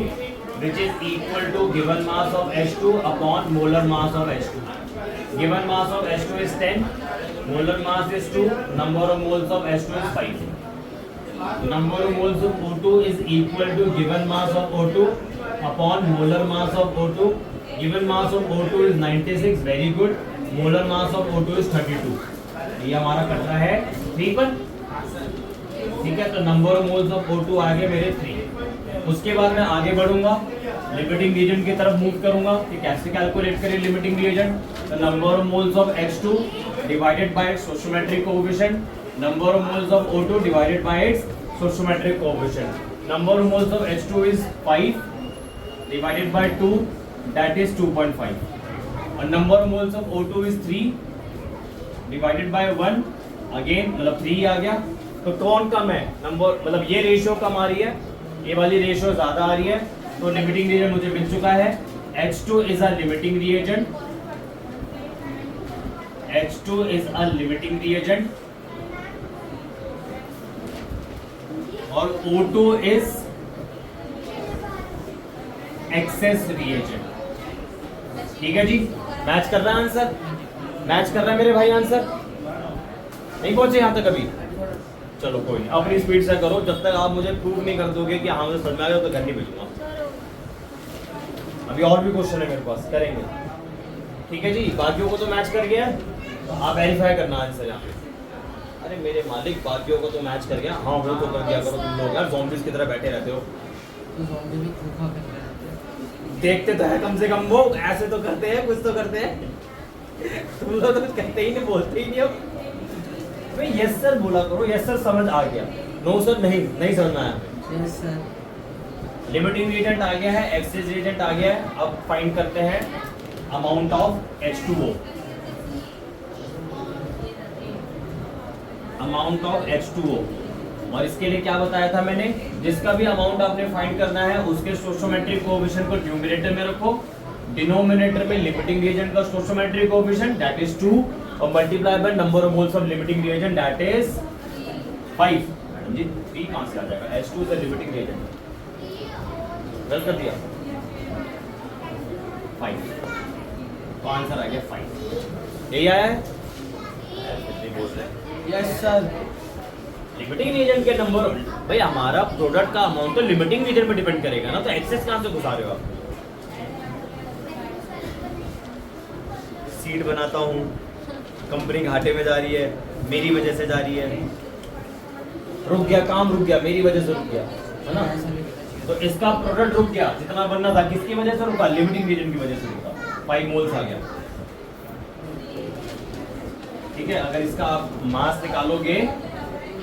which is equal to given mass of H2 upon molar mass of H2. Given mass of H2 is 10, molar mass is 2, number of moles of H2 is 5. Number of moles of O2 is equal to given mass of O2 upon molar mass of O2. Given mass of O2 is 96, very good. Molar mass of O2 is 32. ये हमारा cut रहा है 3 पर, ठीक है। तो number of moles of O2 आ गए मेरे 3। उसके बाद मैं आगे बढ़ूंगा, लिमिटिंग रिएजेंट की तरफ मूव करूंगा कि कैसे कैलकुलेट करें लिमिटिंग रिएजेंट। तो number of moles of H2 divided by stoichiometric coefficient, number of moles of O2 divided by its stoichiometric coefficient. Number of moles of H2 is 5 divided by 2, that is 2.5, और number of moles of O2 is 3 divided by 1, again मतलब 3 आ गया। तो कौन कम है number, मतलब ये ratio कम आ रही है, ये वाली रेशियो ज्यादा आ रही है, तो लिमिटिंग रिएजेंट मुझे मिल चुका है। H2 is a limiting reagent, H2 is a limiting reagent, और O2 इज एक्सेस रिएजेंट। ठीक है जी, मैच कर रहा है आंसर, मैच कर रहा है मेरे भाई आंसर, नहीं पहुंचे यहाँ तक अभी? चलो कोई नहीं, अपनी स्पीड से करो, जब तक आप मुझे प्रूव नहीं कर दोगे कि हाँ मुझे समझ में आ गया तो घर नहीं भेजूंगा। अभी और भी क्वेश्चन है मेरे पास, करेंगे। ठीक है जी, बाकियों को तो मैच कर गया, आप वेरीफाई करना आंसर यहाँ पे। अरे मेरे मालिक, बाकियों को तो मैच कर गया, हाँ वो तो कर दिया करो तुम लोग यार, ज़ॉम्बीज़ की तरह बैठे रहते हो। देखते तो है कम से कम, वो ऐसे तो करते हैं, कुछ तो करते हैं। तुम लोग तो कुछ कहते ही नहीं, बोलते ही नहीं। अब भाई यस सर बोला करो, यस सर समझ आ गया, नो सर नहीं, नहीं समझ में आया। Yes sir. लिमिटिंग रिएजेंट आ गया है, एक्सेस रिएजेंट आ गया है। अब फाइंड करते हैं amount of H2O, amount of H2O। और इसके लिए क्या बताया था मैंने, जिसका भी अमाउंट आपने फाइंड करना है उसके स्टोइचोमेट्रिक कोएफिशिएंट को न्यूमरेटर में रखो, डिनोमिनेटर में लिमिटिंग रिएजेंट का स्टोइचोमेट्रिक कोएफिशिएंट दैट इज 2 और multiply by number of moles of limiting reagent that is 5। Madam ji 3 कहां से आ जाएगा, H2 is the limiting reagent, गलत कर दिया, 5 तो आंसर आ गया 5। यही आया है, ऐसे बोल रहे हैं। Yes sir. लिमिटिंग रीजन के नंबर, भाई हमारा प्रोडक्ट का अमाउंट तो लिमिटिंग रीजन पे डिपेंड करेगा ना, तो एक्सेस कहां से घुसा रहे हो आप? सीट बनाता हूँ, कंपनी घाटे में जा रही है, मेरी वजह से जा रही है, रुक गया काम, रुक गया मेरी वजह से रुक गया, है ना? तो इसका प्रोडक्ट रुक गया, जितना बनना था किसकी वजह से रुका, लिमिटिंग रीजन की वजह से रुका, 5 मोल्स आ गया। ठीक है, अगर इसका आप मास निकालोगे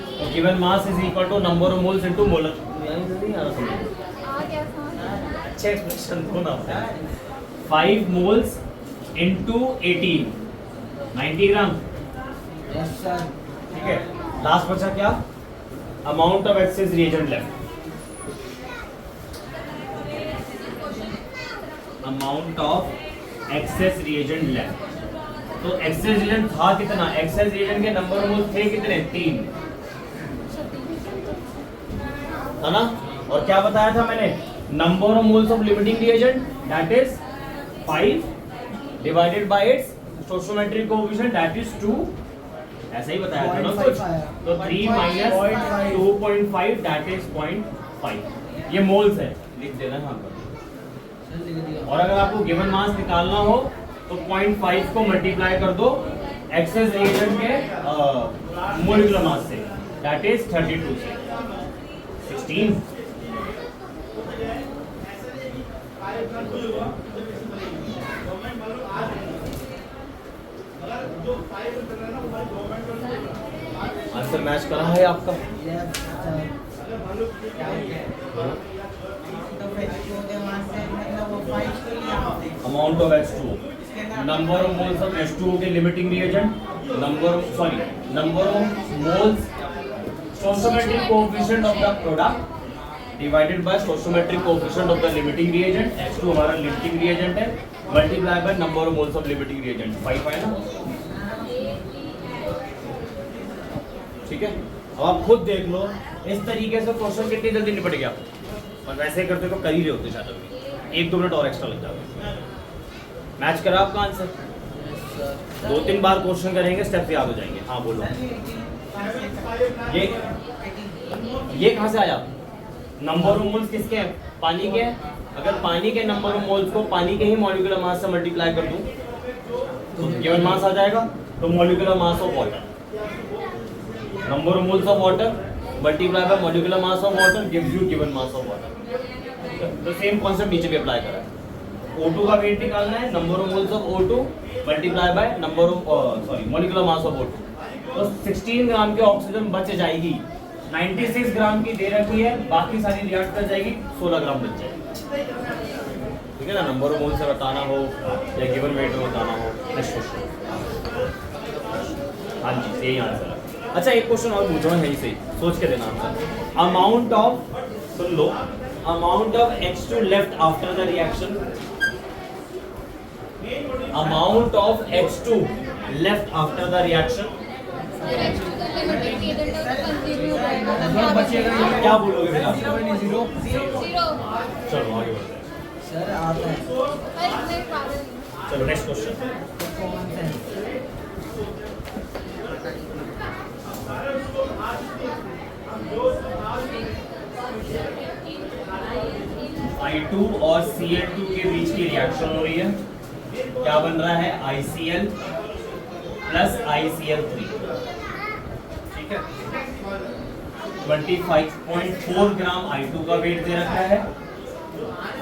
तो given mass is equal to number of moles into molar, नहीं आ रहा समझ, आ गया समझ। अच्छा एक्सप्रेशन दो ना, 5 moles into 18 90 gram. Yes sir. ठीक है, लास्ट बचा क्या, amount of excess reagent left, amount of excess reagent left. तो एक्सेस रिएजेंट था कितना, एक्सेस रिएजेंट के नंबर ऑफ मोल्स थे कितने, 3 था ना? और क्या बताया था मैंने, number of moles of limiting reagent that is 5 divided by its stoichiometric coefficient that is 2, ऐसा ही बताया था ना कुछ। तो 3 माइनस 2.5 दैट इज 0.5, ये मोल्स है, लिख देना यहां पर। और अगर आपको गिवन मास निकालना हो तो 0.5 को मल्टीप्लाई कर दो एक्सेस रिएजेंट के molecular mass say that is 32 से 16। आंसर मैच करा है आपका? Yes sir. Amount of H2O, number of moles of H2O के limiting reagent, number of moles stoichiometric coefficient of the product divided by stoichiometric coefficient of the limiting reagent, H2 हमारा limiting reagent है, multiply by number of moles of limiting reagent, 5 है ना? ठीक है, अब आप खुद देख लो, इस तरीके से क्वेश्चन कितनी जल्दी निपट गया, और वैसे करते तो कर ही रहे होते शायद अभी, 1-2 मिनट और एक्स्ट्रा लग जाता। मैच करा आपका आंसर? 2-3 बार क्वेश्चन करेंगे, स्टेप याद हो जाएंगे। हाँ बोलो, ये कहाँ से आया, नंबर ऑफ मोल्स किसके हैं, पानी के हैं। अगर पानी के नंबर ऑफ मोल्स को पानी के ही मॉलिक्यूलर मास से मल्टीप्लाई कर दूं तो गिवन मास आ जाएगा, तो molecular mass of water, number of moles of water multiply by molecular mass of water gives you given mass of water. तो सेम कॉन्सेप्ट नीचे भी अप्लाई करा है, O2 का वेट निकालना है, number of moles of O2 multiply by number of molecular mass of O2। तो 16 ग्राम की ऑक्सीजन बच जाएगी, 96 ग्राम की दे रखी है, बाकी सारी रिएक्ट कर जाएगी, 16 ग्राम बच जाएगी। ठीक है ना, नंबर ऑफ मोल से बताना हो या गिवन वेट में बताना हो। नेक्स्ट क्वेश्चन, हाँ जी यही आंसर है। अच्छा एक क्वेश्चन और पूछ रहा हूँ, यहीं से सोच के देना answer. Amount of, soon low, amount of H2 left after the reaction, amount of H2 left after the reaction, क्या बोलोगे फिर आप? 0 चलो आगे बढ़ते हैं। सर आता है भाई मैं पागल हूँ। चलो next question. Common sense. I2 और Cl2 के बीच की रिएक्शन हो रही है, क्या बन रहा है ICl प्लस ICl3, ठीक है। 25.4 ग्राम I2 का वेट दे रखा है,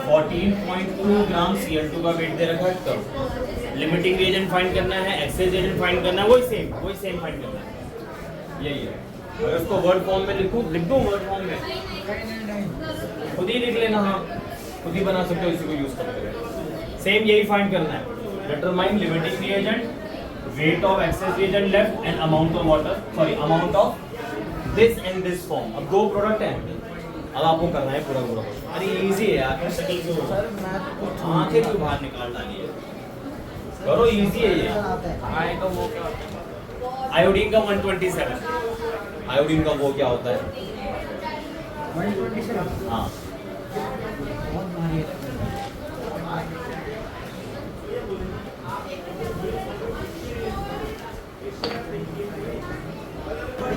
14.2 ग्राम Cl2 का वेट दे रखा है। तो लिमिटिंग रिएजेंट फाइंड करना है, एक्सेस रिएजेंट फाइंड करना है, वही सेम फाइंड करना है, यही है। अगर उसको वर्ड फॉर्म में लिख दूं वर्ड फॉर्म में, खुद ही लिख लेना, हाँ खुद ही बना सकते हो इसी को यूज करके। सेम यही फाइंड करना है, determine limiting reagent, wait of excess reagent left and amount of water, sorry amount of this and this form. अब दो प्रोडक्ट हैं, अब आपको करना है पूरा। अरे इजी है यार, शक्ल क्यों सर मैं तो कुछ आंखें क्यों बाहर निकाल डाली है, करो इजी है ये। आता है आए तो वो क्या होता है? आयोडीन का 127, आयोडीन का वो क्या होता है? 127 हाँ बहुत भारी है।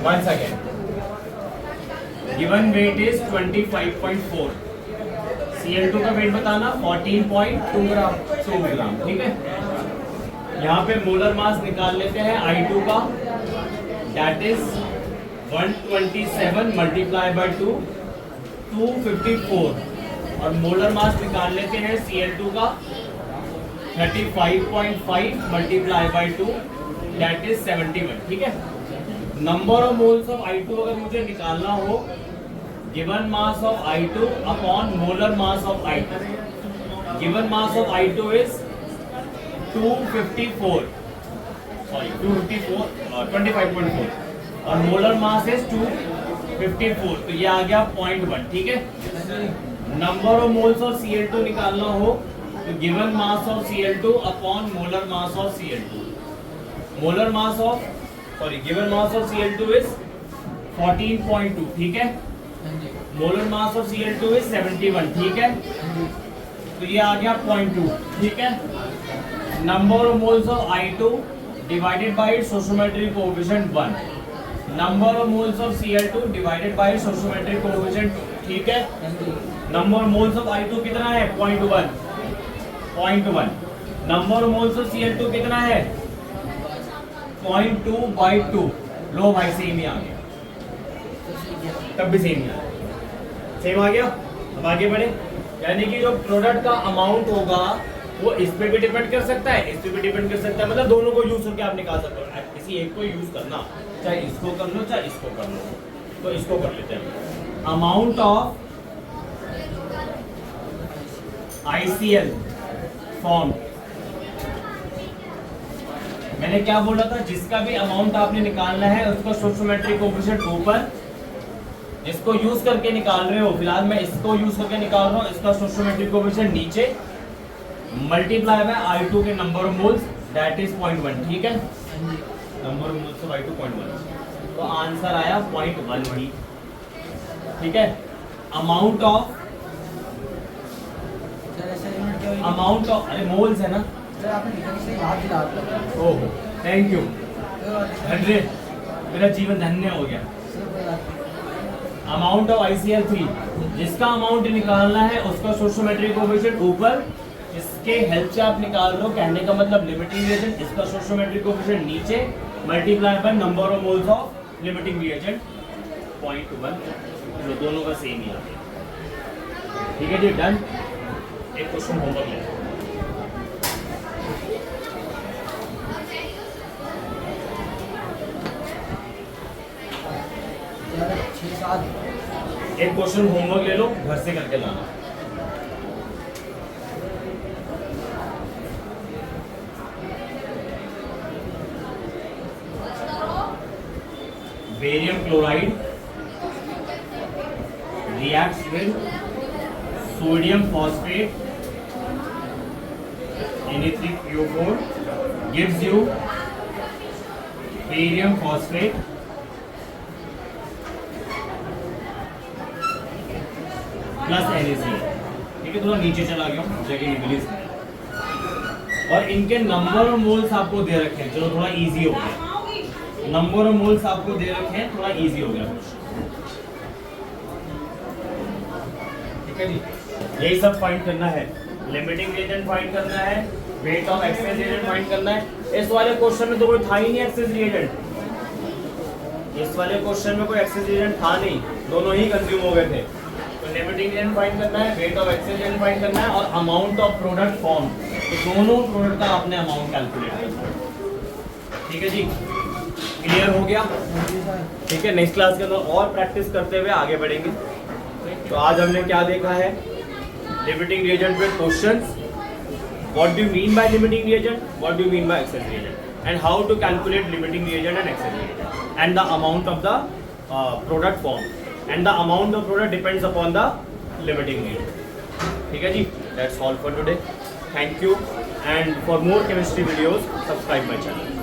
1 second. Given weight is 25.4. Cl2 का वेट बताना 14.2 ग्राम, ठीक है। यहाँ पे मोलर मास निकाल लेते हैं I2 का, that is 127 मल्टीप्लाई बाय 2, 254, और मोलर मास निकाल लेते हैं Cl2 का 35.5 मल्टीप्लाई बाय 2, that is 71, ठीक है। Number of moles of I2 अगर मुझे निकालना हो, given mass of I2 upon molar mass of I2, given mass of I2 is 254, sorry 25.4 और मोलर मास इज 254, तो ये आ गया 0.1, ठीक है। Number of moles of Cl2 निकालना हो तो given mass of Cl2 upon molar mass of Cl2, molar mass of given mass of Cl2 is 14.2, ठीक है। Molar mass of Cl2 is 71, ठीक है। तो ये आ गया 0.2, ठीक है। Number of moles of I2 divided by its stoichiometric coefficient 1, number of moles of Cl2 divided by its stoichiometric coefficient 2, ठीक है। Number of moles of I2 कितना है 0.1, number of moles of Cl2 कितना है 0.2/2, लो भाई सेम ही आ गया, तब भी सेम ही आ गया, सेम आ गया। अब आगे बढ़े, यानी कि जो प्रोडक्ट का अमाउंट होगा वो इस पे भी डिपेंड कर सकता है, इस पे भी डिपेंड कर सकता है, मतलब दोनों को यूज करके आप निकाल सकते हो। किसी एक को यूज करना, चाहे इसको कर लो चाहे इसको कर लो, तो इसको कर लेते हैं। अमाउंट ऑफ ICl फॉर्म, मैंने क्या बोला था, जिसका भी अमाउंट आपने निकालना है उसका स्टोइकियोमेट्रिक कोएफिशिएंट ऊपर, इसको यूज करके निकाल रहे हो, फिलहाल मैं इसको यूज करके निकाल रहा हूँ, इसका स्टोइकियोमेट्रिक कोएफिशिएंट नीचे, मल्टीप्लाई बाय I2 के number of moles, that is 0.1, ठीक है। Number of moles of I2 0.1, तो आंसर आया 0.1 ही, ठीक है। अमाउंट ऑफ अरे मोल्स है ना, सर आपने लिखा नहीं, सही याद दिला दो। ओहो थैंक यू, मेरा जीवन धन्य हो गया। अमाउंट ऑफ ICl3, जिसका अमाउंट निकालना है उसका स्टोइकियोमेट्रिक कोएफिशिएंट ऊपर, इसके हेल्प से आप निकाल रहे हो, कहने का मतलब लिमिटिंग रिएजेंट, इसका स्टोइकियोमेट्रिक कोएफिशिएंट नीचे, multiply by number of moles of limiting reagent 0.1, जो दोनों का सेम ही आ गया, ठीक है जी, डन। एक क्वेश्चन होमवर्क ले, एक क्वेश्चन होमवर्क ले लो, घर से करके लाना। Barium chloride reacts with sodium phosphate Na3PO4 gives you barium phosphate plus NaCl, ठीक है, थोड़ा नीचे चला गया हूँ जगह निकली इसमें। और इनके नंबर और मोल्स आपको दे रखे हैं, चलो थोड़ा इजी हो गया, नंबर और मोल्स आपको दे रखे हैं, थोड़ा इजी हो गया। ठीक है जी, यही सब फाइंड करना है, लिमिटिंग रिएजेंट फाइंड करना है, wait of excess reagent find करना है। इस वाले क्वेश्चन में तो कोई था ही नहीं एक्सेस रिएजेंट, इस वाले क्वेश्चन में कोई एक्सेस रिएजेंट था नहीं, दोनों ही कंज्यूम हो गए थे। तो लिमिटिंग रिएजेंट फाइंड करना है, wait of excess reagent find करना है और अमाउंट ऑफ प्रोडक्ट फॉर्म, तो दोनों प्रोडक्ट का आपने अमाउंट कैलकुलेट करना है। ठीक है जी, क्लियर हो गया? ठीक है, नेक्स्ट क्लास के अंदर और प्रैक्टिस करते हुए आगे बढ़ेंगे। तो आज हमने क्या देखा है, limiting reagent with questions, what do you mean by limiting reagent, what do you mean by excess reagent, and how to calculate limiting reagent and excess reagent, and the amount of the product form, and the amount of product depends upon the limiting reagent. ठीक है जी, that's all for today, thank you, and for more chemistry videos subscribe my channel.